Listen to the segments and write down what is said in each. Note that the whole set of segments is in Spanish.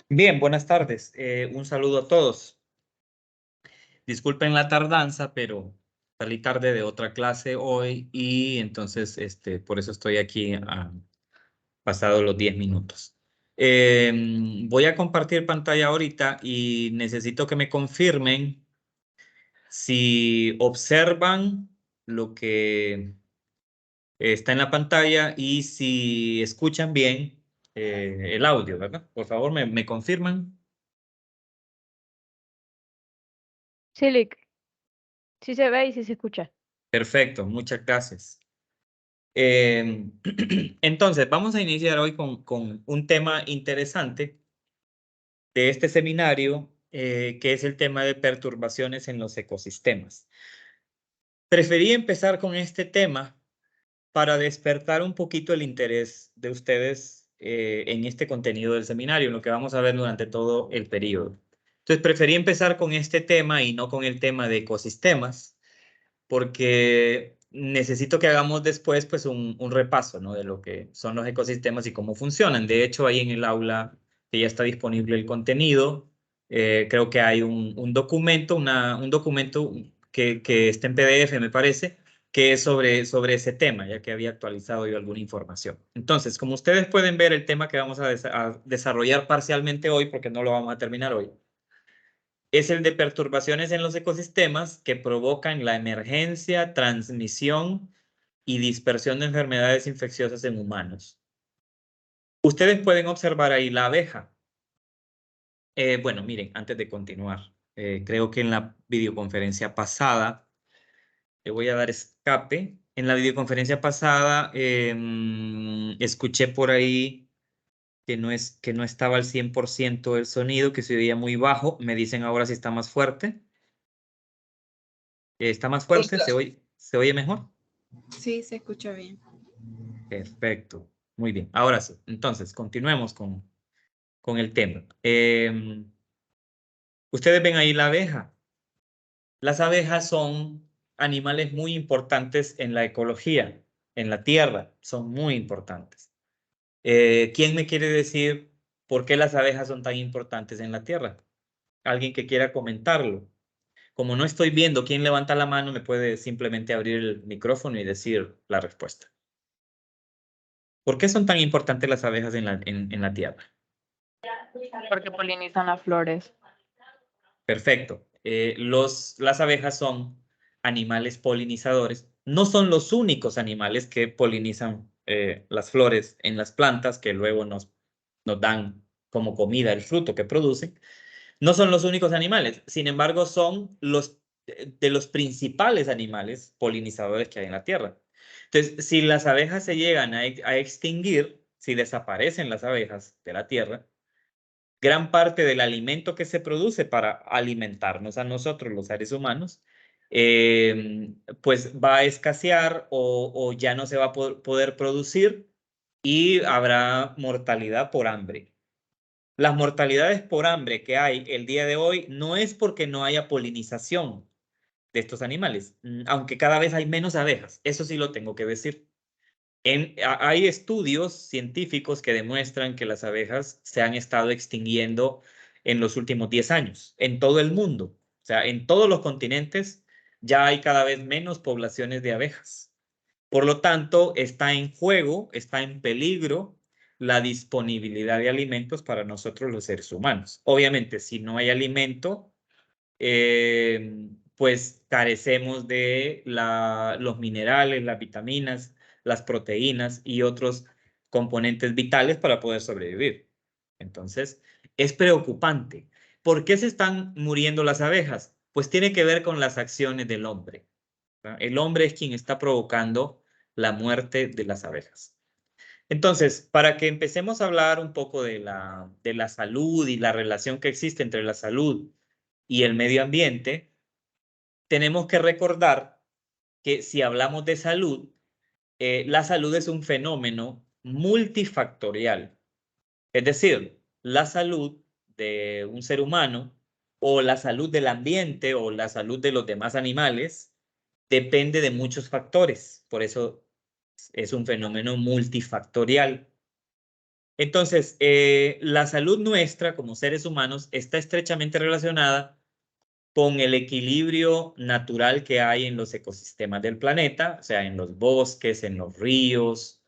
Bien, buenas tardes. Un saludo a todos. Disculpen la tardanza, pero salí tarde de otra clase hoy y entonces por eso estoy aquí pasado los 10 minutos. Voy a compartir pantalla ahorita y necesito que me confirmen si observan lo que está en la pantalla y si escuchan bien el audio, ¿verdad? Por favor, me confirman. Sí, Lick, sí se ve y sí se escucha. Perfecto, muchas gracias. Eh, entonces, vamos a iniciar hoy con un tema interesante de este seminario, que es el tema de perturbaciones en los ecosistemas. Preferí empezar con este tema para despertar un poquito el interés de ustedes en este contenido del seminario, en lo que vamos a ver durante todo el periodo. Entonces, preferí empezar con este tema y no con el tema de ecosistemas, porque necesito que hagamos después pues un repaso, ¿no? De lo que son los ecosistemas y cómo funcionan. De hecho, ahí en el aula que ya está disponible el contenido, creo que hay un documento, un documento que está en PDF, me parece, que es sobre ese tema, ya que había actualizado yo alguna información. Entonces, como ustedes pueden ver, el tema que vamos a desarrollar parcialmente hoy, porque no lo vamos a terminar hoy, es el de perturbaciones en los ecosistemas que provocan la emergencia, transmisión y dispersión de enfermedades infecciosas en humanos. Ustedes pueden observar ahí la abeja. Bueno, miren, antes de continuar, creo que en la videoconferencia pasada, le voy a dar escape. En la videoconferencia pasada escuché por ahí que no estaba al 100% el sonido, que se oía muy bajo. Me dicen ahora si está más fuerte. ¿Está más fuerte? ¿Se oye mejor? Sí, se escucha bien. Perfecto. Muy bien. Ahora sí. Entonces, continuemos con el tema. Ustedes ven ahí la abeja. Las abejas son animales muy importantes en la ecología, en la tierra. Son muy importantes. ¿Quién me quiere decir por qué las abejas son tan importantes en la tierra? ¿Alguien que quiera comentarlo? Como no estoy viendo quién levanta la mano, me puede simplemente abrir el micrófono y decir la respuesta. ¿Por qué son tan importantes las abejas en la tierra? Porque polinizan las flores. Perfecto. Las abejas son animales polinizadores. No son los únicos animales que polinizan las flores en las plantas que luego nos dan como comida el fruto que producen. No son los únicos animales. Sin embargo, son de los principales animales polinizadores que hay en la Tierra. Entonces, si las abejas se llegan a extinguir, si desaparecen las abejas de la Tierra, gran parte del alimento que se produce para alimentarnos a nosotros, los seres humanos, pues va a escasear o ya no se va a poder producir y habrá mortalidad por hambre. Las mortalidades por hambre que hay el día de hoy no es porque no haya polinización de estos animales, aunque cada vez hay menos abejas, eso sí lo tengo que decir. Hay estudios científicos que demuestran que las abejas se han estado extinguiendo en los últimos 10 años, en todo el mundo. O sea, en todos los continentes ya hay cada vez menos poblaciones de abejas. Por lo tanto, está en juego, está en peligro la disponibilidad de alimentos para nosotros los seres humanos. Obviamente, si no hay alimento, pues carecemos de los minerales, las vitaminas, las proteínas y otros componentes vitales para poder sobrevivir. Entonces, es preocupante. ¿Por qué se están muriendo las abejas? Pues tiene que ver con las acciones del hombre, ¿verdad? El hombre es quien está provocando la muerte de las abejas. Entonces, para que empecemos a hablar un poco de la salud y la relación que existe entre la salud y el medio ambiente, tenemos que recordar que si hablamos de salud, la salud es un fenómeno multifactorial. Es decir, la salud de un ser humano o la salud del ambiente o la salud de los demás animales depende de muchos factores. Por eso es un fenómeno multifactorial. Entonces, la salud nuestra como seres humanos está estrechamente relacionada con el equilibrio natural que hay en los ecosistemas del planeta, o sea, en los bosques, en los ríos,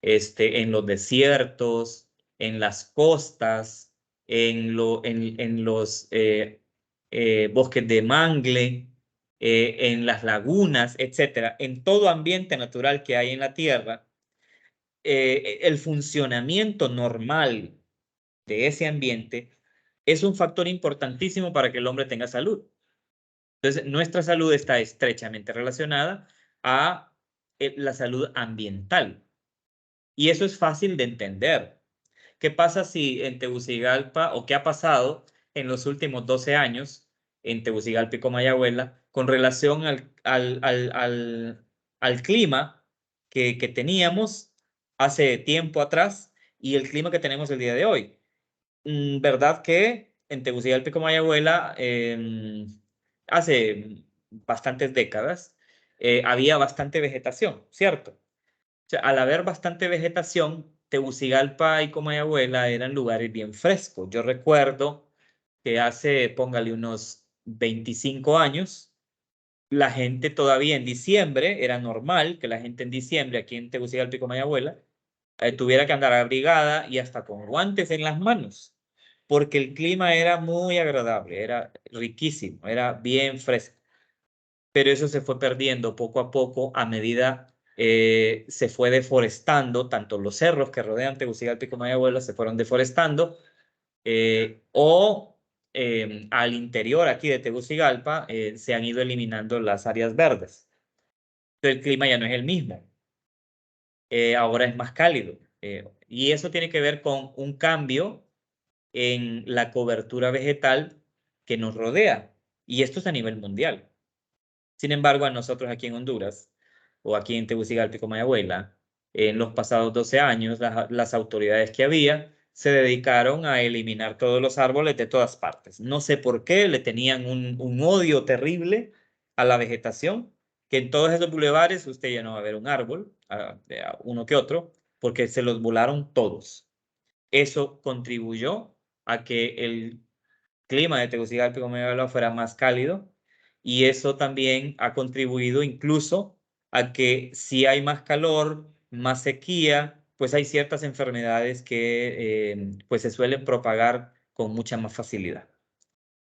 en los desiertos, en las costas, en los bosques de mangle, en las lagunas, etcétera. En todo ambiente natural que hay en la Tierra, el funcionamiento normal de ese ambiente es un factor importantísimo para que el hombre tenga salud. Entonces, nuestra salud está estrechamente relacionada a la salud ambiental. Y eso es fácil de entender. ¿Qué pasa si en Tegucigalpa, o qué ha pasado en los últimos 12 años en Tegucigalpa y Comayagüela con relación al clima que teníamos hace tiempo atrás y el clima que tenemos el día de hoy? ¿Verdad que en Tegucigalpa y Comayagüela hace bastantes décadas había bastante vegetación, ¿cierto? O sea, al haber bastante vegetación, Tegucigalpa y Comayagüela eran lugares bien frescos. Yo recuerdo que hace, póngale unos 25 años, la gente todavía en diciembre, era normal que la gente en diciembre aquí en Tegucigalpa y Comayagüela tuviera que andar abrigada y hasta con guantes en las manos, porque el clima era muy agradable, era riquísimo, era bien fresco. Pero eso se fue perdiendo poco a poco a medida se fue deforestando, tanto los cerros que rodean Tegucigalpa y Comayagüela se fueron deforestando, al interior aquí de Tegucigalpa se han ido eliminando las áreas verdes. Entonces el clima ya no es el mismo. Ahora es más cálido. Y eso tiene que ver con un cambio en la cobertura vegetal que nos rodea. Y esto es a nivel mundial. Sin embargo, a nosotros aquí en Honduras, o aquí en Tegucigalpa y Comayagüela, en los pasados 12 años, las autoridades que había se dedicaron a eliminar todos los árboles de todas partes. No sé por qué, le tenían un odio terrible a la vegetación, que en todos esos bulevares usted ya no va a ver un árbol, uno que otro, porque se los volaron todos. Eso contribuyó a que el clima de Tegucigalpa y Comayagüela fuera más cálido, y eso también ha contribuido incluso a que si hay más calor, más sequía, pues hay ciertas enfermedades que pues se suelen propagar con mucha más facilidad.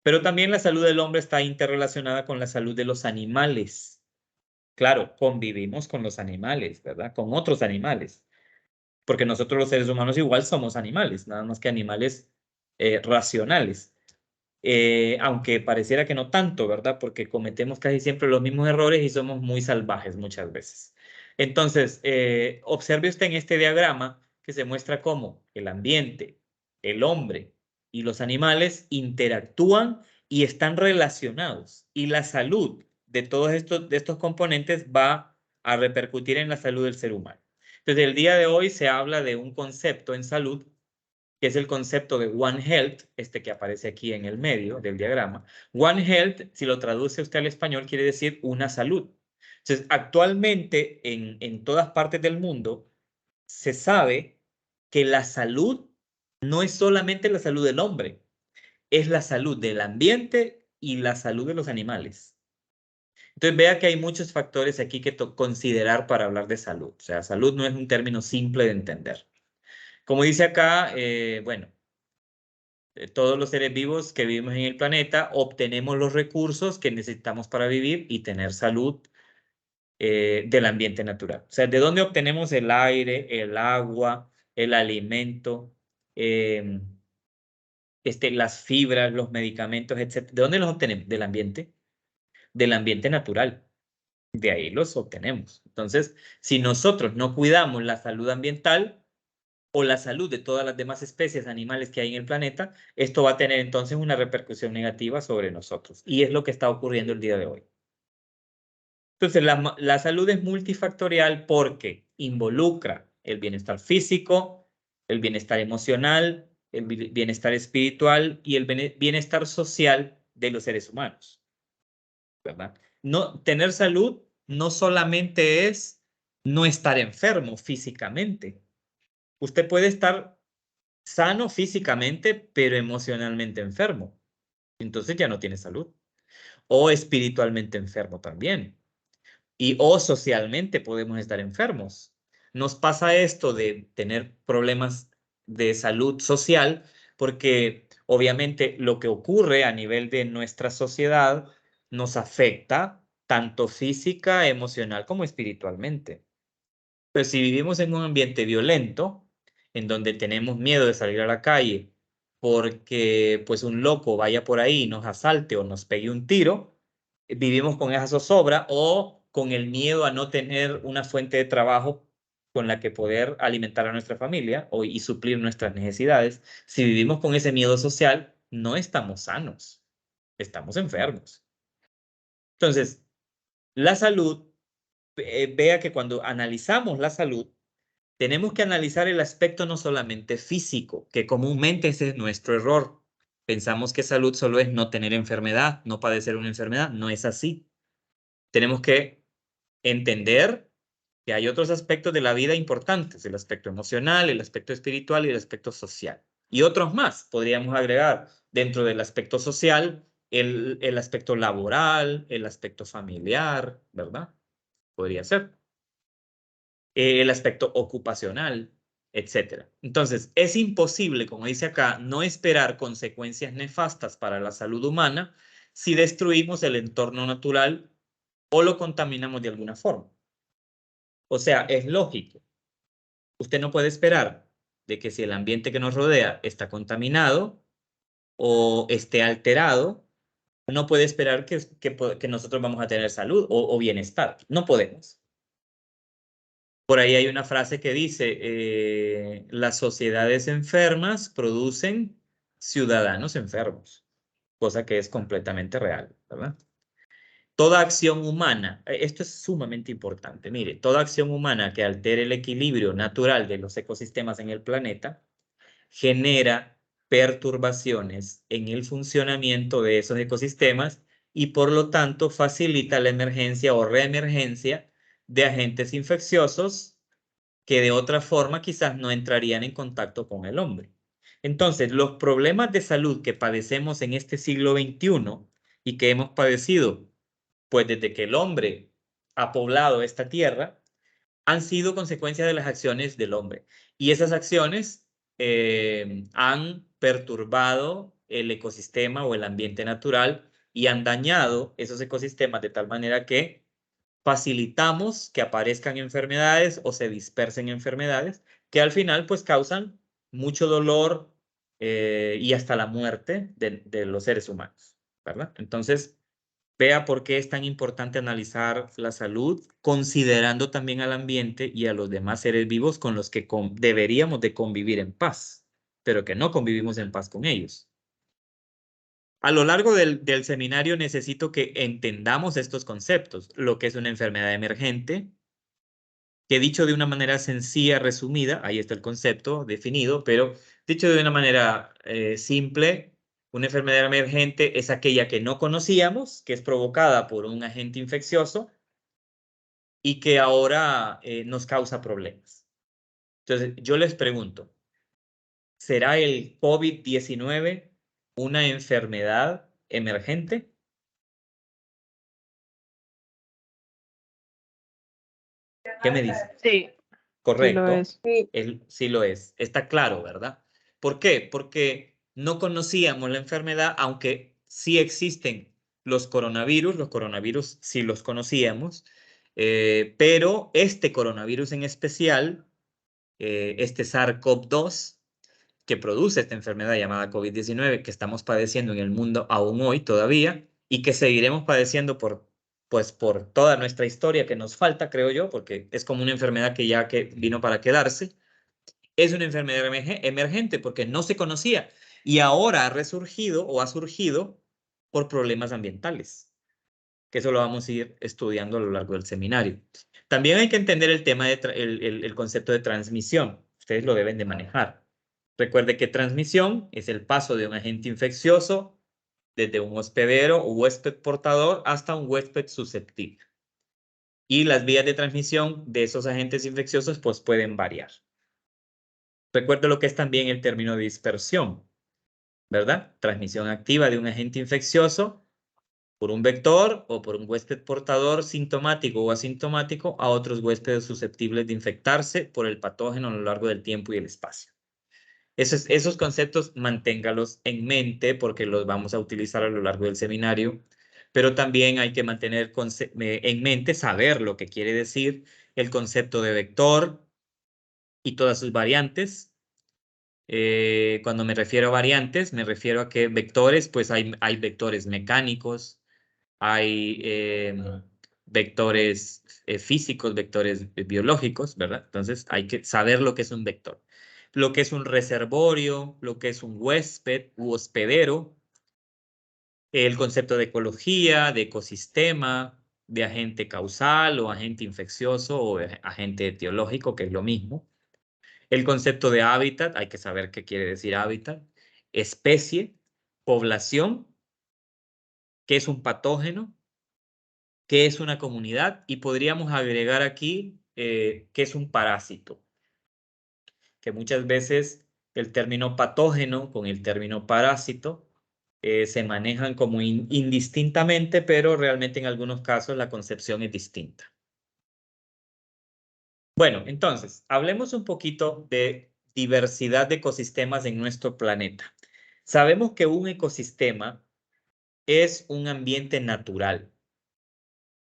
Pero también la salud del hombre está interrelacionada con la salud de los animales. Claro, convivimos con los animales, ¿verdad? Con otros animales, porque nosotros los seres humanos igual somos animales, nada más que animales racionales. Aunque pareciera que no tanto, ¿verdad? Porque cometemos casi siempre los mismos errores y somos muy salvajes muchas veces. Entonces, observe usted en este diagrama que se muestra cómo el ambiente, el hombre y los animales interactúan y están relacionados. Y la salud de todos estos componentes va a repercutir en la salud del ser humano. Entonces, el día de hoy se habla de un concepto en salud que es el concepto de One Health, este que aparece aquí en el medio del diagrama. One Health, si lo traduce usted al español, quiere decir una salud. Entonces, actualmente en todas partes del mundo se sabe que la salud no es solamente la salud del hombre, es la salud del ambiente y la salud de los animales. Entonces, vea que hay muchos factores aquí que considerar para hablar de salud. O sea, salud no es un término simple de entender. Como dice acá, bueno, todos los seres vivos que vivimos en el planeta obtenemos los recursos que necesitamos para vivir y tener salud del ambiente natural. O sea, ¿de dónde obtenemos el aire, el agua, el alimento, eh, las fibras, los medicamentos, etcétera? ¿De dónde los obtenemos? Del ambiente natural. De ahí los obtenemos. Entonces, si nosotros no cuidamos la salud ambiental, o la salud de todas las demás especies animales que hay en el planeta, esto va a tener entonces una repercusión negativa sobre nosotros. Y es lo que está ocurriendo el día de hoy. Entonces, la salud es multifactorial porque involucra el bienestar físico, el bienestar emocional, el bienestar espiritual y el bienestar social de los seres humanos, ¿verdad? No, tener salud no solamente es no estar enfermo físicamente. Usted puede estar sano físicamente, pero emocionalmente enfermo. Entonces ya no tiene salud. O espiritualmente enfermo también. O socialmente podemos estar enfermos. Nos pasa esto de tener problemas de salud social porque obviamente lo que ocurre a nivel de nuestra sociedad nos afecta tanto física, emocional como espiritualmente. Pero si vivimos en un ambiente violento, en donde tenemos miedo de salir a la calle porque pues un loco vaya por ahí, nos asalte o nos pegue un tiro, vivimos con esa zozobra o con el miedo a no tener una fuente de trabajo con la que poder alimentar a nuestra familia y suplir nuestras necesidades. Si vivimos con ese miedo social, no estamos sanos, estamos enfermos. Entonces, la salud, vea que cuando analizamos la salud, tenemos que analizar el aspecto no solamente físico, que comúnmente ese es nuestro error. Pensamos que salud solo es no tener enfermedad, no padecer una enfermedad. No es así. Tenemos que entender que hay otros aspectos de la vida importantes, el aspecto emocional, el aspecto espiritual y el aspecto social. Y otros más, podríamos agregar dentro del aspecto social, el aspecto laboral, el aspecto familiar, ¿verdad? Podría ser. El aspecto ocupacional, etcétera. Entonces, es imposible, como dice acá, no esperar consecuencias nefastas para la salud humana si destruimos el entorno natural o lo contaminamos de alguna forma. O sea, es lógico. Usted no puede esperar de que si el ambiente que nos rodea está contaminado o esté alterado, no puede esperar que nosotros vamos a tener salud o bienestar. No podemos. Por ahí hay una frase que dice, las sociedades enfermas producen ciudadanos enfermos, cosa que es completamente real, ¿verdad? Toda acción humana, esto es sumamente importante, mire, toda acción humana que altere el equilibrio natural de los ecosistemas en el planeta genera perturbaciones en el funcionamiento de esos ecosistemas y por lo tanto facilita la emergencia o reemergencia de agentes infecciosos que de otra forma quizás no entrarían en contacto con el hombre. Entonces, los problemas de salud que padecemos en este siglo XXI y que hemos padecido, pues desde que el hombre ha poblado esta tierra, han sido consecuencia de las acciones del hombre. Y esas acciones han perturbado el ecosistema o el ambiente natural y han dañado esos ecosistemas de tal manera que facilitamos que aparezcan enfermedades o se dispersen enfermedades que al final pues causan mucho dolor y hasta la muerte de los seres humanos, ¿verdad? Entonces, vea por qué es tan importante analizar la salud, considerando también al ambiente y a los demás seres vivos con los que deberíamos de convivir en paz, pero que no convivimos en paz con ellos. A lo largo del seminario necesito que entendamos estos conceptos, lo que es una enfermedad emergente, que dicho de una manera sencilla, resumida, ahí está el concepto definido, pero dicho de una manera simple, una enfermedad emergente es aquella que no conocíamos, que es provocada por un agente infeccioso y que ahora nos causa problemas. Entonces, yo les pregunto, ¿será el COVID-19 una enfermedad emergente? ¿Qué me dicen? Sí, Correcto. es. Sí, Sí lo es. Está claro, ¿verdad? ¿Por qué? Porque no conocíamos la enfermedad, aunque sí existen los coronavirus sí los conocíamos, pero este coronavirus en especial, este SARS-CoV-2, que produce esta enfermedad llamada COVID-19 que estamos padeciendo en el mundo aún hoy todavía y que seguiremos padeciendo pues por toda nuestra historia que nos falta, creo yo, porque es como una enfermedad que vino para quedarse. Es una enfermedad emergente porque no se conocía y ahora ha resurgido o ha surgido por problemas ambientales, que eso lo vamos a ir estudiando a lo largo del seminario. También hay que entender el tema el concepto de transmisión. Ustedes lo deben de manejar. Recuerde que transmisión es el paso de un agente infeccioso desde un hospedero o huésped portador hasta un huésped susceptible. Y las vías de transmisión de esos agentes infecciosos pues pueden variar. Recuerda lo que es también el término dispersión, ¿verdad? Transmisión activa de un agente infeccioso por un vector o por un huésped portador sintomático o asintomático a otros huéspedes susceptibles de infectarse por el patógeno a lo largo del tiempo y el espacio. Esos conceptos manténgalos en mente porque los vamos a utilizar a lo largo del seminario, pero también hay que mantener en mente, saber lo que quiere decir el concepto de vector y todas sus variantes. Cuando me refiero a variantes, me refiero a que vectores, pues hay vectores mecánicos, hay vectores físicos, vectores biológicos, ¿verdad? Entonces hay que saber lo que es un vector. Lo que es un reservorio, lo que es un huésped u hospedero, el concepto de ecología, de ecosistema, de agente causal o agente infeccioso o agente etiológico, que es lo mismo. El concepto de hábitat, hay que saber qué quiere decir hábitat. Especie, población, qué es un patógeno, qué es una comunidad y podríamos agregar aquí qué es un parásito. Que muchas veces el término patógeno con el término parásito se manejan como indistintamente, pero realmente en algunos casos la concepción es distinta. Bueno, entonces, hablemos un poquito de diversidad de ecosistemas en nuestro planeta. Sabemos que un ecosistema es un ambiente natural.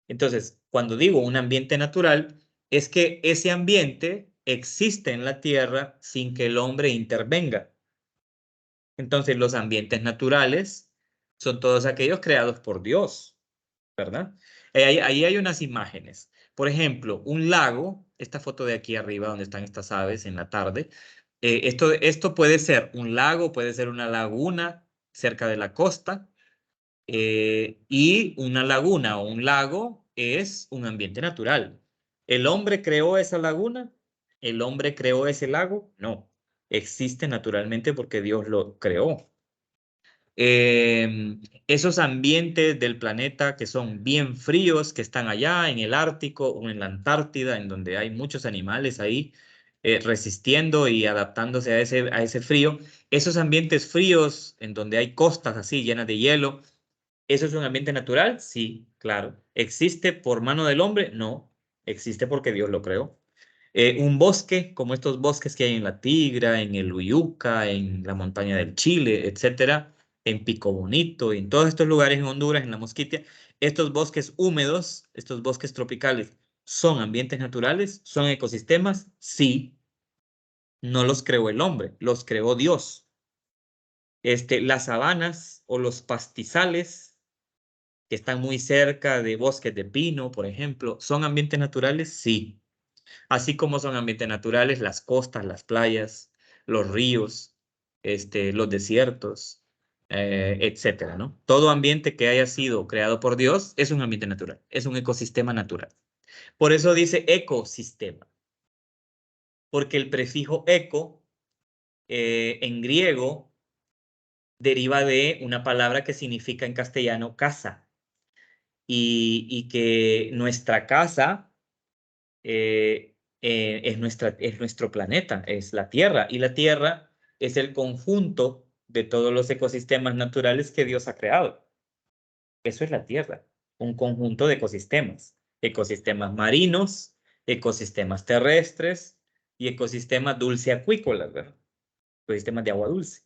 Entonces, cuando digo un ambiente natural, es que ese ambiente existe en la Tierra sin que el hombre intervenga. Entonces, los ambientes naturales son todos aquellos creados por Dios, ¿verdad? Ahí hay unas imágenes. Por ejemplo, un lago, esta foto de aquí arriba donde están estas aves en la tarde, esto puede ser un lago, puede ser una laguna cerca de la costa, y una laguna o un lago es un ambiente natural. ¿El hombre creó esa laguna? ¿El hombre creó ese lago? No, existe naturalmente porque Dios lo creó. Esos ambientes del planeta que son bien fríos, que están allá en el Ártico o en la Antártida, en donde hay muchos animales ahí resistiendo y adaptándose a ese frío. Esos ambientes fríos en donde hay costas así llenas de hielo, ¿eso es un ambiente natural? Sí, claro. ¿Existe por mano del hombre? No, existe porque Dios lo creó. Un bosque, como estos bosques que hay en La Tigra, en el Uyuca, en la montaña del Chile, etcétera, en Pico Bonito, en todos estos lugares en Honduras, en la Mosquitia, estos bosques húmedos, estos bosques tropicales, ¿son ambientes naturales? ¿Son ecosistemas? Sí. No los creó el hombre, los creó Dios. Las sabanas o los pastizales que están muy cerca de bosques de pino, por ejemplo, ¿son ambientes naturales? Sí. Así como son ambientes naturales las costas, las playas, los ríos, los desiertos, etcétera, ¿no? Todo ambiente que haya sido creado por Dios es un ambiente natural, es un ecosistema natural. Por eso dice ecosistema, porque el prefijo eco en griego deriva de una palabra que significa en castellano casa y que nuestra casa es nuestro planeta, es la Tierra, y la Tierra es el conjunto de todos los ecosistemas naturales que Dios ha creado. Eso es la Tierra, un conjunto de ecosistemas, ecosistemas marinos, ecosistemas terrestres y ecosistemas dulceacuícolas, ¿verdad? Ecosistemas de agua dulce.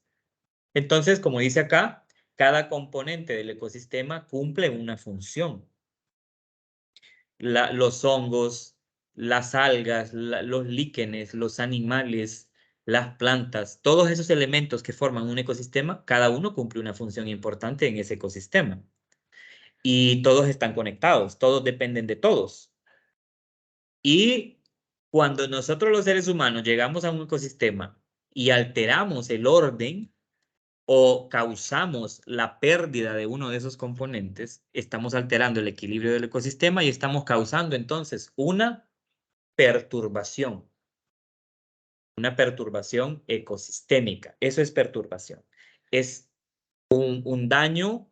Entonces, como dice acá, cada componente del ecosistema cumple una función. Los hongos, las algas, los líquenes, los animales, las plantas, todos esos elementos que forman un ecosistema, cada uno cumple una función importante en ese ecosistema. Y todos están conectados, todos dependen de todos. Y cuando nosotros los seres humanos llegamos a un ecosistema y alteramos el orden o causamos la pérdida de uno de esos componentes, estamos alterando el equilibrio del ecosistema y estamos causando entonces una perturbación ecosistémica. Eso es perturbación. Es un daño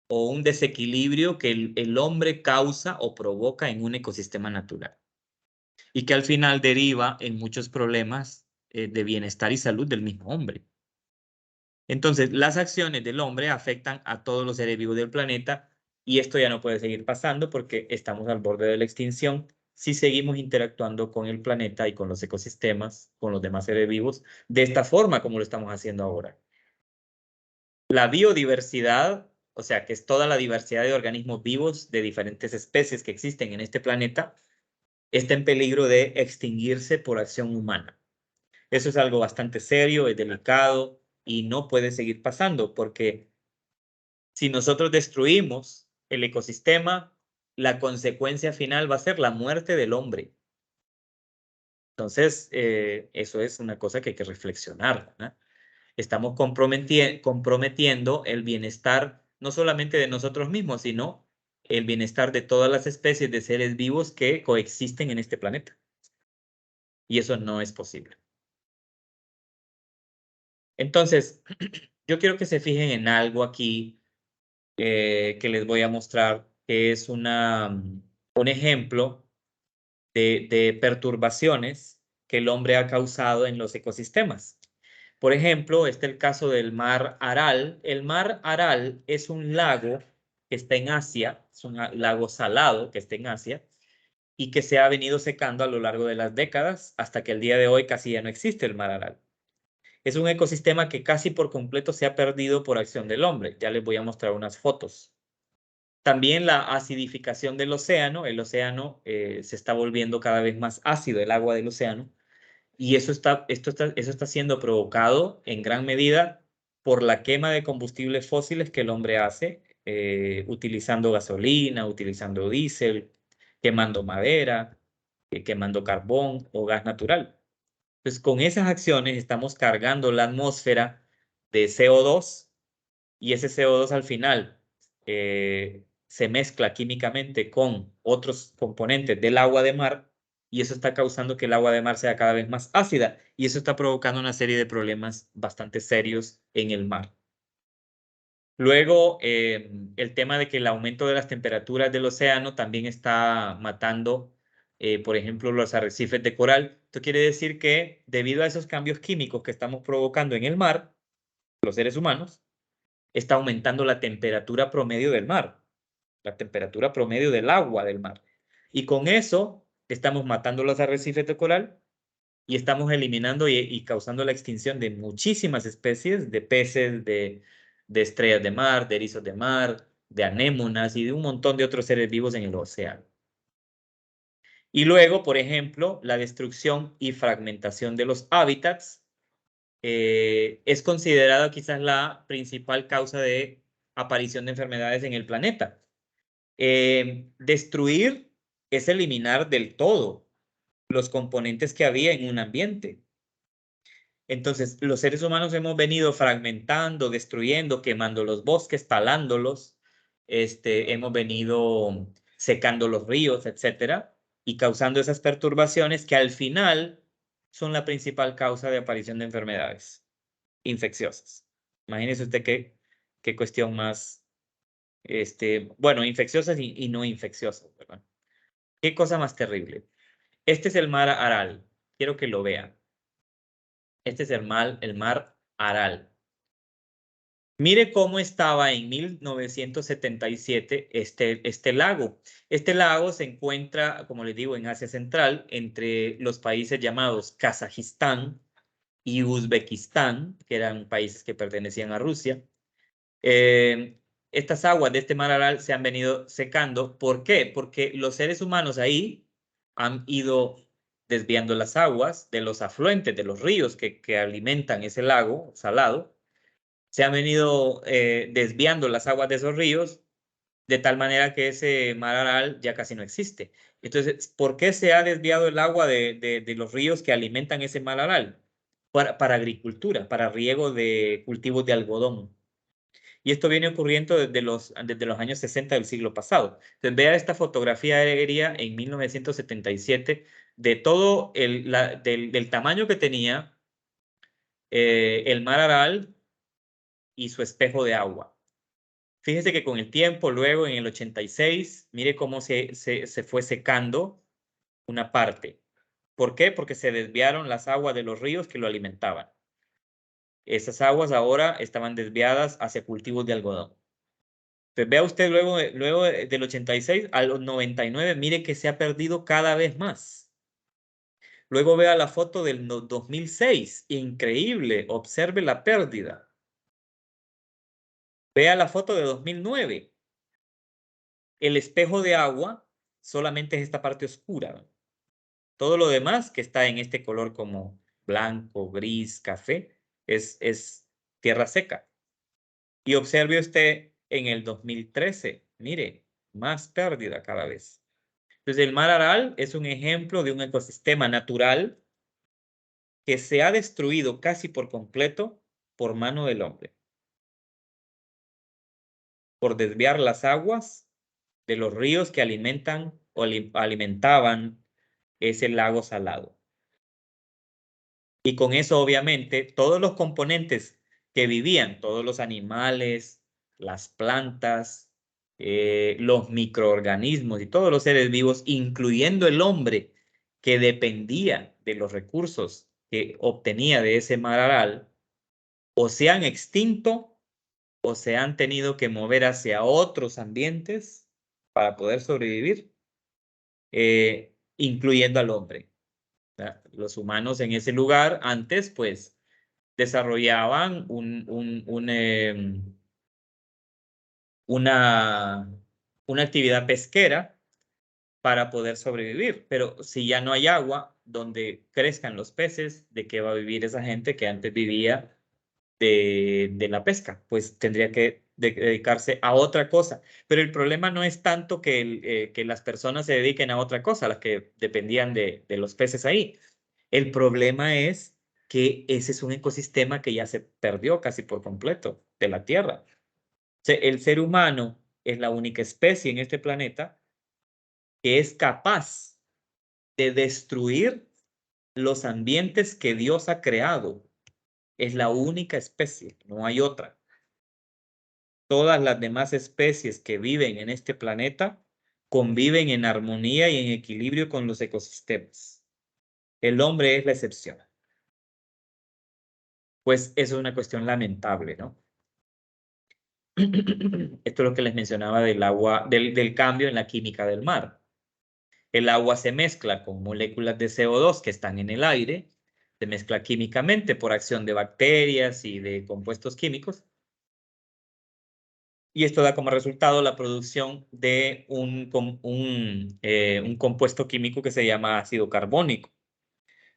o un desequilibrio que el hombre causa o provoca en un ecosistema natural y que al final deriva en muchos problemas de bienestar y salud del mismo hombre. Entonces, las acciones del hombre afectan a todos los seres vivos del planeta y esto ya no puede seguir pasando porque estamos al borde de la extinción si seguimos interactuando con el planeta y con los ecosistemas, con los demás seres vivos, de esta forma como lo estamos haciendo ahora. La biodiversidad, o sea, que es toda la diversidad de organismos vivos de diferentes especies que existen en este planeta, está en peligro de extinguirse por acción humana. Eso es algo bastante serio, es delicado y no puede seguir pasando porque si nosotros destruimos el ecosistema, la consecuencia final va a ser la muerte del hombre. Entonces, eso es una cosa que hay que reflexionar, ¿no? Estamos comprometiendo el bienestar no solamente de nosotros mismos, sino el bienestar de todas las especies de seres vivos que coexisten en este planeta. Y eso no es posible. Entonces, yo quiero que se fijen en algo aquí que les voy a mostrar, que es un ejemplo de perturbaciones que el hombre ha causado en los ecosistemas. Por ejemplo, este es el caso del mar Aral. El mar Aral es un lago que está en Asia, es un lago salado que está en Asia y que se ha venido secando a lo largo de las décadas hasta que el día de hoy casi ya no existe el mar Aral. Es un ecosistema que casi por completo se ha perdido por acción del hombre. Ya les voy a mostrar unas fotos. También la acidificación del océano. El océano se está volviendo cada vez más ácido, el agua del océano. Y eso está siendo provocado en gran medida por la quema de combustibles fósiles que el hombre hace, utilizando gasolina, utilizando diésel, quemando madera, quemando carbón o gas natural. Pues con esas acciones estamos cargando la atmósfera de CO2 y ese CO2 al final se mezcla químicamente con otros componentes del agua de mar y eso está causando que el agua de mar sea cada vez más ácida y eso está provocando una serie de problemas bastante serios en el mar. Luego, el tema de que el aumento de las temperaturas del océano también está matando, por ejemplo, los arrecifes de coral. Esto quiere decir que debido a esos cambios químicos que estamos provocando en el mar, los seres humanos, está aumentando la temperatura promedio del mar, la temperatura promedio del agua del mar. Y con eso estamos matando los arrecifes de coral y estamos eliminando y causando la extinción de muchísimas especies de peces, de estrellas de mar, de erizos de mar, de anémonas y de un montón de otros seres vivos en el océano. Y luego, por ejemplo, la destrucción y fragmentación de los hábitats es considerada quizás la principal causa de aparición de enfermedades en el planeta. Destruir es eliminar del todo los componentes que había en un ambiente. Entonces, los seres humanos hemos venido fragmentando, destruyendo, quemando los bosques, talándolos, hemos venido secando los ríos, etcétera, y causando esas perturbaciones que al final son la principal causa de aparición de enfermedades infecciosas. Imagínese usted qué cuestión más, bueno, infecciosas y no infecciosas, ¿verdad? Qué cosa más terrible. Este es el mar Aral. Quiero que lo vean. Este es el mar Aral. Mire cómo estaba en 1977 este lago. Este lago se encuentra, como les digo, en Asia Central, entre los países llamados Kazajistán y Uzbekistán, que eran países que pertenecían a Rusia. Estas aguas de este mar Aral se han venido secando. ¿Por qué? Porque los seres humanos ahí han ido desviando las aguas de los afluentes, de los ríos que alimentan ese lago salado. Se han venido desviando las aguas de esos ríos de tal manera que ese mar Aral ya casi no existe. Entonces, ¿por qué se ha desviado el agua de los ríos que alimentan ese mar Aral? Para agricultura, para riego de cultivos de algodón. Y esto viene ocurriendo desde los años 60 del siglo pasado. Entonces, vea esta fotografía aérea en 1977 de todo del tamaño que tenía el mar Aral y su espejo de agua. Fíjese que con el tiempo, luego en el 86, mire cómo se fue secando una parte. ¿Por qué? Porque se desviaron las aguas de los ríos que lo alimentaban. Esas aguas ahora estaban desviadas hacia cultivos de algodón. Pues vea usted luego del 86 a los 99, mire que se ha perdido cada vez más. Luego vea la foto del 2006, increíble, observe la pérdida. Vea la foto de 2009. El espejo de agua solamente es esta parte oscura. Todo lo demás que está en este color como blanco, gris, café, es tierra seca. Y observe usted en el 2013, mire, más pérdida cada vez. Entonces el mar Aral es un ejemplo de un ecosistema natural que se ha destruido casi por completo por mano del hombre. Por desviar las aguas de los ríos que alimentan o alimentaban ese lago salado. Y con eso, obviamente, todos los componentes que vivían, todos los animales, las plantas, los microorganismos y todos los seres vivos, incluyendo el hombre que dependía de los recursos que obtenía de ese mar Aral, o se han extinto o se han tenido que mover hacia otros ambientes para poder sobrevivir, incluyendo al hombre. Los humanos en ese lugar antes, pues, desarrollaban una actividad pesquera para poder sobrevivir. Pero si ya no hay agua donde crezcan los peces, ¿de qué va a vivir esa gente que antes vivía de la pesca? Pues tendría que dedicarse a otra cosa. Pero el problema no es tanto que las personas se dediquen a otra cosa, las que dependían de los peces ahí. El problema es que ese es un ecosistema que ya se perdió casi por completo de la Tierra. El ser humano es la única especie en este planeta que es capaz de destruir los ambientes que Dios ha creado. Es la única especie, no hay otra. Todas las demás especies que viven en este planeta conviven en armonía y en equilibrio con los ecosistemas. El hombre es la excepción. Pues eso es una cuestión lamentable, ¿no? Esto es lo que les mencionaba del agua, del cambio en la química del mar. El agua se mezcla con moléculas de CO2 que están en el aire, se mezcla químicamente por acción de bacterias y de compuestos químicos. Y esto da como resultado la producción de un compuesto químico que se llama ácido carbónico,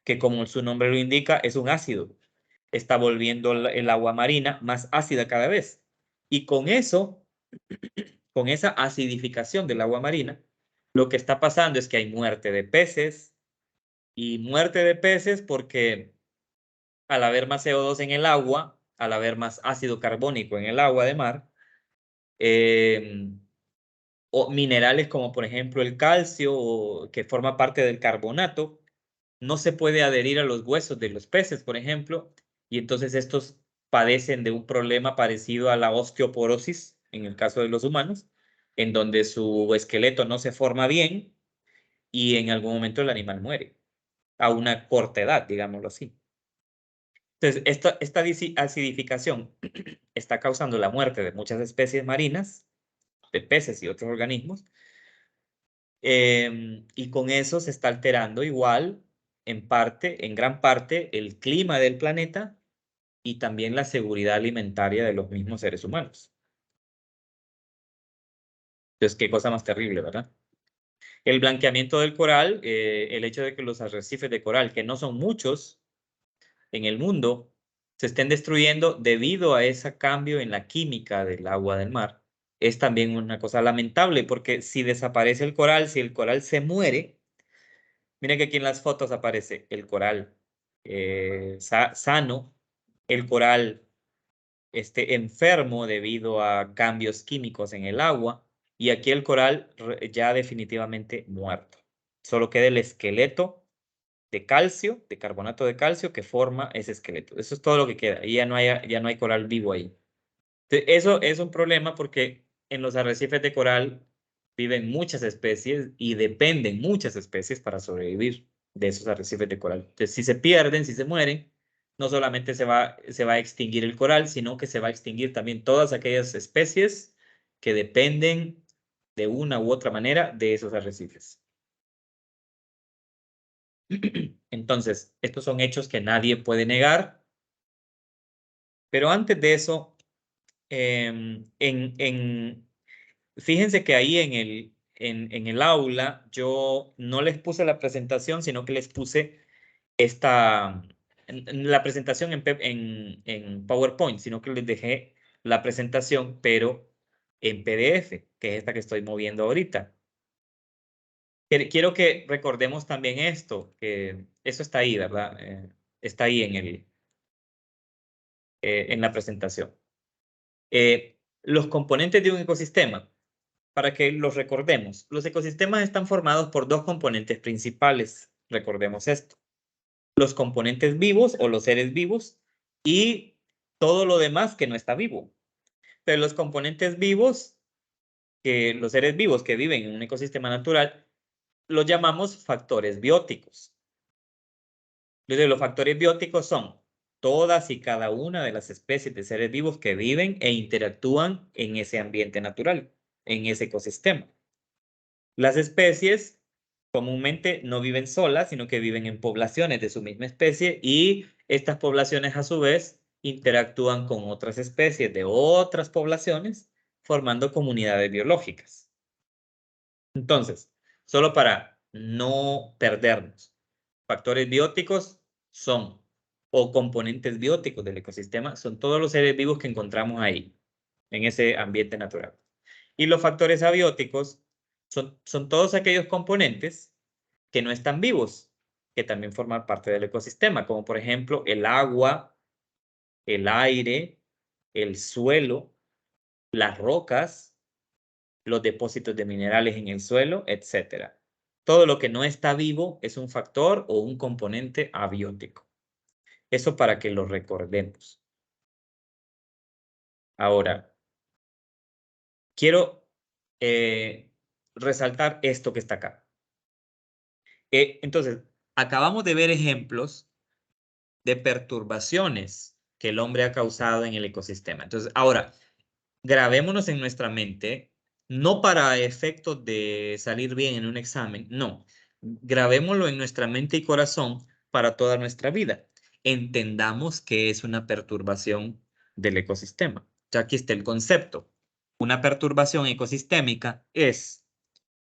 que como su nombre lo indica, es un ácido. Está volviendo el agua marina más ácida cada vez. Y con eso, con esa acidificación del agua marina, lo que está pasando es que hay muerte de peces, y muerte de peces porque al haber más CO2 en el agua, al haber más ácido carbónico en el agua de mar, o minerales como por ejemplo el calcio, que forma parte del carbonato, no se puede adherir a los huesos de los peces, por ejemplo, y entonces estos padecen de un problema parecido a la osteoporosis en el caso de los humanos, en donde su esqueleto no se forma bien y en algún momento el animal muere, a una corta edad, digámoslo así. Entonces, esta acidificación está causando la muerte de muchas especies marinas, de peces y otros organismos, y con eso se está alterando igual, en gran parte, el clima del planeta y también la seguridad alimentaria de los mismos seres humanos. Entonces, qué cosa más terrible, ¿verdad? El blanqueamiento del coral, el hecho de que los arrecifes de coral, que no son muchos en el mundo, se estén destruyendo debido a ese cambio en la química del agua del mar, es también una cosa lamentable, porque si desaparece el coral, si el coral se muere, mira que aquí en las fotos aparece el coral sano, el coral enfermo debido a cambios químicos en el agua, y aquí el coral ya definitivamente muerto. Solo queda el esqueleto de calcio, de carbonato de calcio, que forma ese esqueleto. Eso es todo lo que queda. Y ya no hay coral vivo ahí. Entonces, eso es un problema porque en los arrecifes de coral viven muchas especies y dependen muchas especies para sobrevivir. de esos arrecifes de coral. Entonces, si se pierden, si se mueren, no solamente se va a extinguir el coral, sino que se va a extinguir también todas aquellas especies que dependen de una u otra manera de esos arrecifes. Entonces, estos son hechos que nadie puede negar. Pero antes de eso, fíjense que ahí en el aula yo no les puse la presentación, sino que les puse la presentación en PowerPoint, sino que les dejé la presentación, pero en PDF, que es esta que estoy moviendo ahorita. Quiero que recordemos también esto, que eso está ahí, ¿verdad? Está ahí en la presentación. Los componentes de un ecosistema, para que los recordemos. Los ecosistemas están formados por dos componentes principales, recordemos esto. Los componentes vivos o los seres vivos y todo lo demás que no está vivo. Pero los componentes vivos, los seres vivos que viven en un ecosistema natural, los llamamos factores bióticos. Los factores bióticos son todas y cada una de las especies de seres vivos que viven e interactúan en ese ambiente natural, en ese ecosistema. Las especies comúnmente no viven solas, sino que viven en poblaciones de su misma especie y estas poblaciones a su vez interactúan con otras especies de otras poblaciones formando comunidades biológicas. Entonces, solo para no perdernos, factores bióticos son, o componentes bióticos del ecosistema, son todos los seres vivos que encontramos ahí, en ese ambiente natural. Y los factores abióticos son todos aquellos componentes que no están vivos, que también forman parte del ecosistema, como por ejemplo el agua, el aire, el suelo, las rocas, los depósitos de minerales en el suelo, etc. Todo lo que no está vivo es un factor o un componente abiótico. Eso para que lo recordemos. Ahora, quiero resaltar esto que está acá. Entonces, acabamos de ver ejemplos de perturbaciones que el hombre ha causado en el ecosistema. Entonces, ahora, grabémonos en nuestra mente, no para efectos de salir bien en un examen, no. Grabémoslo en nuestra mente y corazón para toda nuestra vida. Entendamos que es una perturbación del ecosistema. Ya aquí está el concepto. Una perturbación ecosistémica es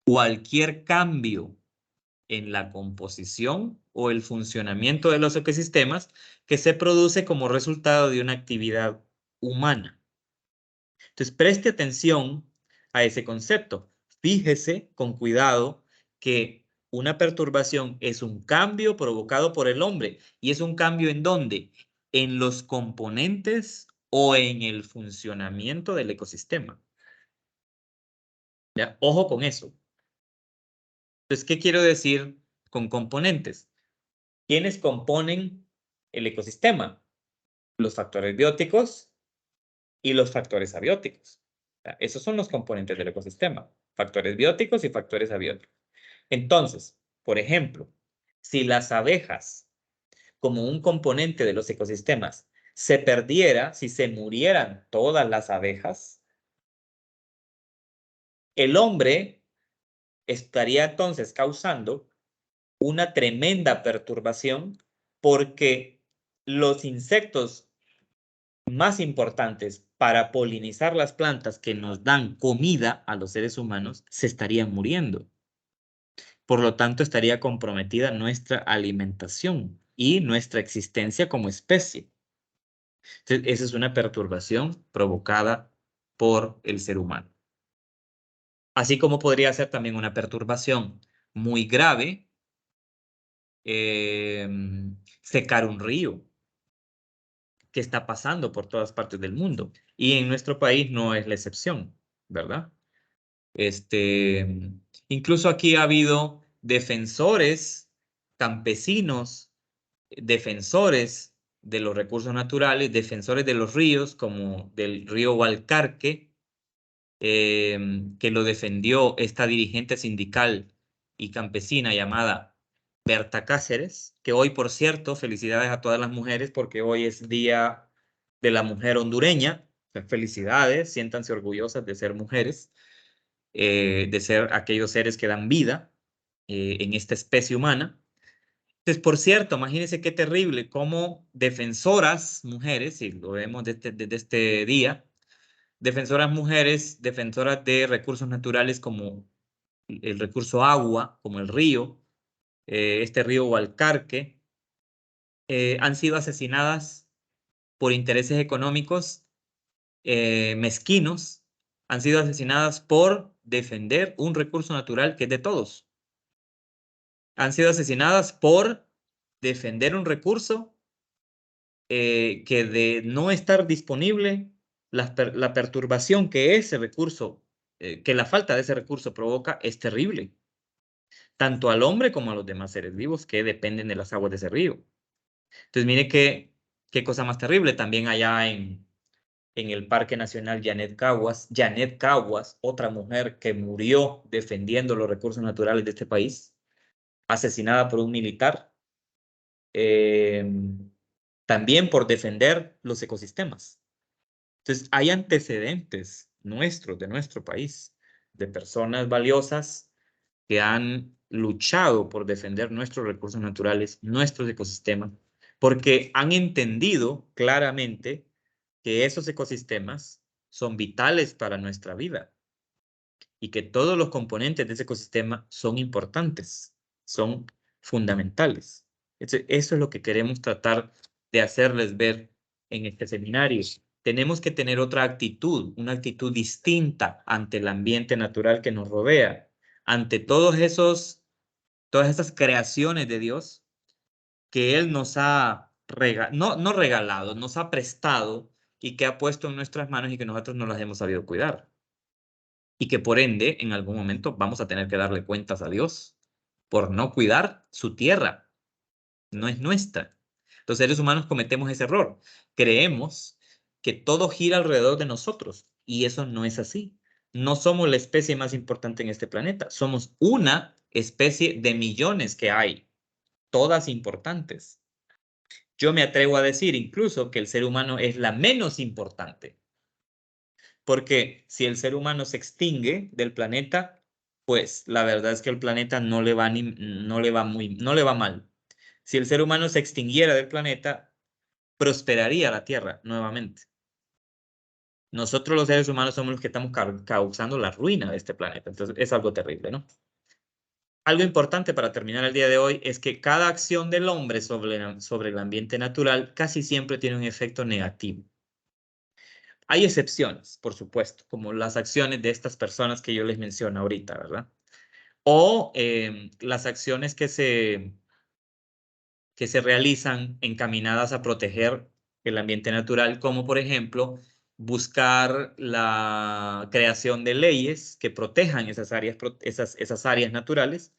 cualquier cambio en la composición o el funcionamiento de los ecosistemas que se produce como resultado de una actividad humana. Entonces, preste atención a ese concepto. Fíjese con cuidado que una perturbación es un cambio provocado por el hombre. ¿Y es un cambio en dónde? En los componentes o en el funcionamiento del ecosistema. ¿Ya? Ojo con eso. Entonces, ¿qué quiero decir con componentes? ¿Quiénes componen el ecosistema? Los factores bióticos y los factores abióticos. Esos son los componentes del ecosistema, factores bióticos y factores abióticos. Entonces, por ejemplo, si las abejas, como un componente de los ecosistemas, se perdiera, si se murieran todas las abejas, el hombre estaría entonces causando una tremenda perturbación porque los insectos más importantes para polinizar las plantas que nos dan comida a los seres humanos se estarían muriendo. Por lo tanto, estaría comprometida nuestra alimentación y nuestra existencia como especie. Entonces, esa es una perturbación provocada por el ser humano. Así como podría ser también una perturbación muy grave secar un río que está pasando por todas partes del mundo. Y en nuestro país no es la excepción, ¿verdad? Incluso aquí ha habido defensores, campesinos, defensores de los recursos naturales, defensores de los ríos, como del río Gualcarque, que lo defendió esta dirigente sindical y campesina llamada Berta Cáceres, que hoy, por cierto, felicidades a todas las mujeres porque hoy es Día de la Mujer Hondureña. Felicidades, siéntanse orgullosas de ser mujeres, de ser aquellos seres que dan vida en esta especie humana. Entonces, por cierto, imagínense qué terrible cómo defensoras mujeres, y lo vemos desde este día, defensoras mujeres, defensoras de recursos naturales como el recurso agua, como el río, este río Hualcarque, han sido asesinadas por intereses económicos mezquinos, han sido asesinadas por defender un recurso natural que es de todos. Han sido asesinadas por defender un recurso que de no estar disponible, la perturbación que ese recurso, que la falta de ese recurso provoca es terrible, tanto al hombre como a los demás seres vivos que dependen de las aguas de ese río. Entonces, mire qué cosa más terrible. También allá en el Parque Nacional Janet Caguas, otra mujer que murió defendiendo los recursos naturales de este país, asesinada por un militar, también por defender los ecosistemas. Entonces, hay antecedentes nuestros, de nuestro país, de personas valiosas que han luchado por defender nuestros recursos naturales, nuestros ecosistemas, porque han entendido claramente que esos ecosistemas son vitales para nuestra vida y que todos los componentes de ese ecosistema son importantes, son fundamentales. Eso es lo que queremos tratar de hacerles ver en este seminario. Tenemos que tener otra actitud, una actitud distinta ante el ambiente natural que nos rodea, ante todas esas creaciones de Dios que Él nos ha no regalado, nos ha prestado y que ha puesto en nuestras manos y que nosotros no las hemos sabido cuidar. Y que por ende, en algún momento vamos a tener que darle cuentas a Dios por no cuidar su tierra. No es nuestra. Los seres humanos cometemos ese error. Creemos que todo gira alrededor de nosotros y eso no es así. No somos la especie más importante en este planeta. Somos una especie de millones que hay, todas importantes. Yo me atrevo a decir incluso que el ser humano es la menos importante. Porque si el ser humano se extingue del planeta, pues la verdad es que el planeta no le va mal. Si el ser humano se extinguiera del planeta, prosperaría la Tierra nuevamente. Nosotros los seres humanos somos los que estamos causando la ruina de este planeta. Entonces es algo terrible, ¿no? Algo importante para terminar el día de hoy es que cada acción del hombre sobre el ambiente natural casi siempre tiene un efecto negativo. Hay excepciones, por supuesto, como las acciones de estas personas que yo les menciono ahorita, ¿verdad? O las acciones que se realizan encaminadas a proteger el ambiente natural, como por ejemplo buscar la creación de leyes que protejan esas áreas naturales.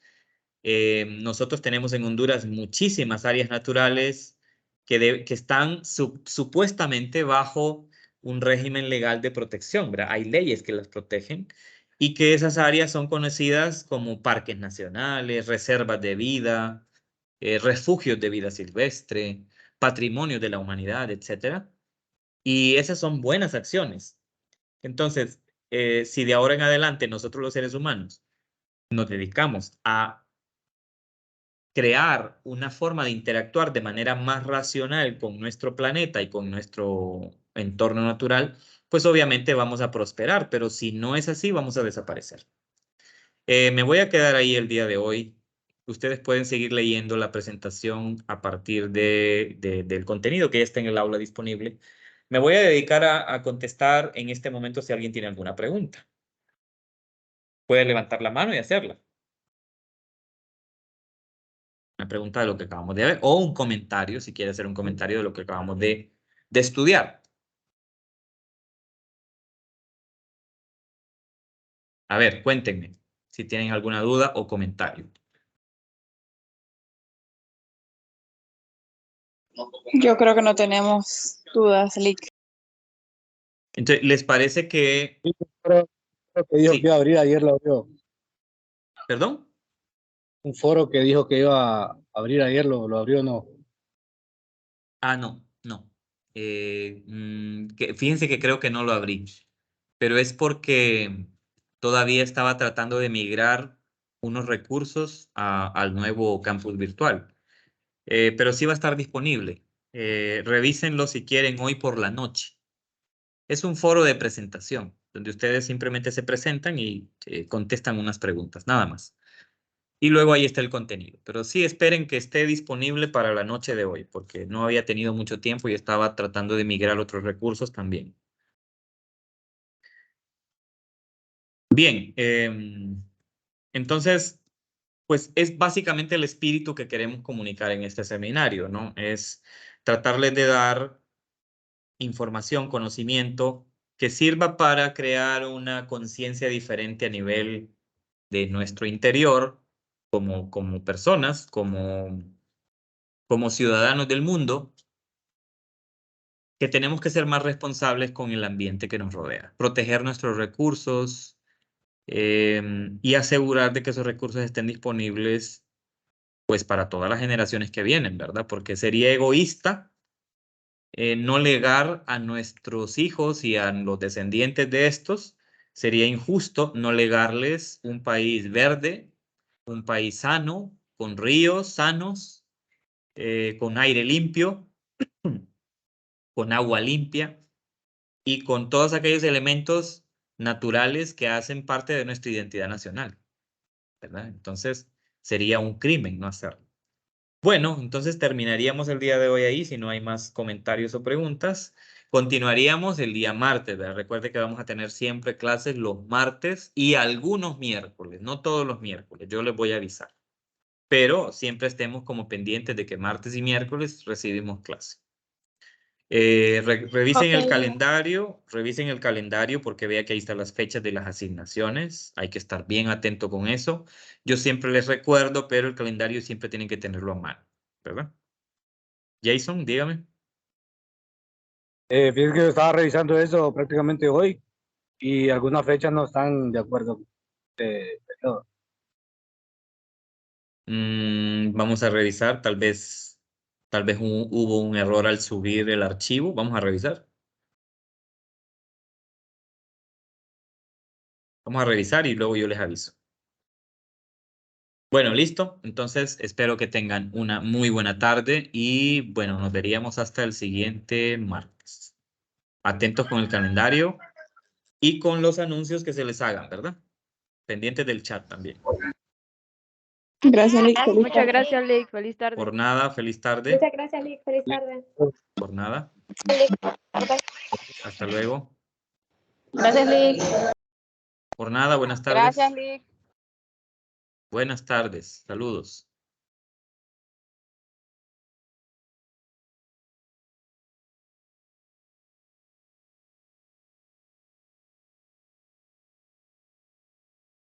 Nosotros tenemos en Honduras muchísimas áreas naturales que están supuestamente bajo un régimen legal de protección, ¿verdad? Hay leyes que las protegen y que esas áreas son conocidas como parques nacionales, reservas de vida, refugios de vida silvestre, patrimonio de la humanidad, etc. Y esas son buenas acciones. Entonces, si de ahora en adelante nosotros los seres humanos nos dedicamos a crear una forma de interactuar de manera más racional con nuestro planeta y con nuestro entorno natural, pues obviamente vamos a prosperar, pero si no es así, vamos a desaparecer. Me voy a quedar ahí el día de hoy. Ustedes pueden seguir leyendo la presentación a partir del contenido que ya está en el aula disponible. Me voy a dedicar a contestar en este momento si alguien tiene alguna pregunta. Puede levantar la mano y hacerla. Una pregunta de lo que acabamos de ver o un comentario, si quiere hacer un comentario de lo que acabamos de estudiar. A ver, cuéntenme si tienen alguna duda o comentario. Yo creo que no tenemos dudas, Lick. Entonces, ¿les parece que... Sí, creo que dijo Sí. que iba a abrir, ayer lo abrió. ¿Perdón? Un foro que dijo que iba abrir ayer, ¿lo abrió o no? Ah, no. Fíjense que creo que no lo abrí, pero es porque todavía estaba tratando de migrar unos recursos al nuevo campus virtual. Pero sí va a estar disponible. Revísenlo si quieren hoy por la noche. Es un foro de presentación, donde ustedes simplemente se presentan y contestan unas preguntas, nada más. Y luego ahí está el contenido. Pero sí esperen que esté disponible para la noche de hoy, porque no había tenido mucho tiempo y estaba tratando de migrar otros recursos también. Bien, entonces, pues es básicamente el espíritu que queremos comunicar en este seminario, ¿no? Es tratarles de dar información, conocimiento que sirva para crear una conciencia diferente a nivel de nuestro interior como personas, como ciudadanos del mundo, que tenemos que ser más responsables con el ambiente que nos rodea, proteger nuestros recursos y asegurar de que esos recursos estén disponibles pues para todas las generaciones que vienen, ¿verdad? Porque sería egoísta no legar a nuestros hijos y a los descendientes de estos, sería injusto no legarles un país verde, un país sano, con ríos sanos, con aire limpio, con agua limpia y con todos aquellos elementos naturales que hacen parte de nuestra identidad nacional, ¿verdad? Entonces, sería un crimen no hacerlo. Bueno, entonces terminaríamos el día de hoy ahí, si no hay más comentarios o preguntas. Continuaríamos el día martes, ¿verdad? Recuerde que vamos a tener siempre clases los martes y algunos miércoles, no todos los miércoles, yo les voy a avisar. Pero siempre estemos como pendientes de que martes y miércoles recibimos clase. Revisen el calendario porque vea que ahí están las fechas de las asignaciones. Hay que estar bien atento con eso. Yo siempre les recuerdo, pero el calendario siempre tienen que tenerlo a mano, ¿verdad? Jason, dígame. Fíjate que yo estaba revisando eso prácticamente hoy y algunas fechas no están de acuerdo con este periodo. Vamos a revisar, tal vez hubo un error al subir el archivo. Vamos a revisar. Vamos a revisar y luego yo les aviso. Bueno, listo. Entonces, espero que tengan una muy buena tarde y bueno, nos veríamos hasta el siguiente martes. Atentos con el calendario y con los anuncios que se les hagan, ¿verdad? Pendientes del chat también. Gracias, Lick. Feliz Muchas tarde. gracias, Lick. Feliz tarde. Por nada, feliz tarde. Muchas gracias, Lick. Feliz tarde. Por nada. Hasta luego. Gracias, Lick. Por nada, buenas tardes. Gracias, Lick. Buenas tardes. Saludos.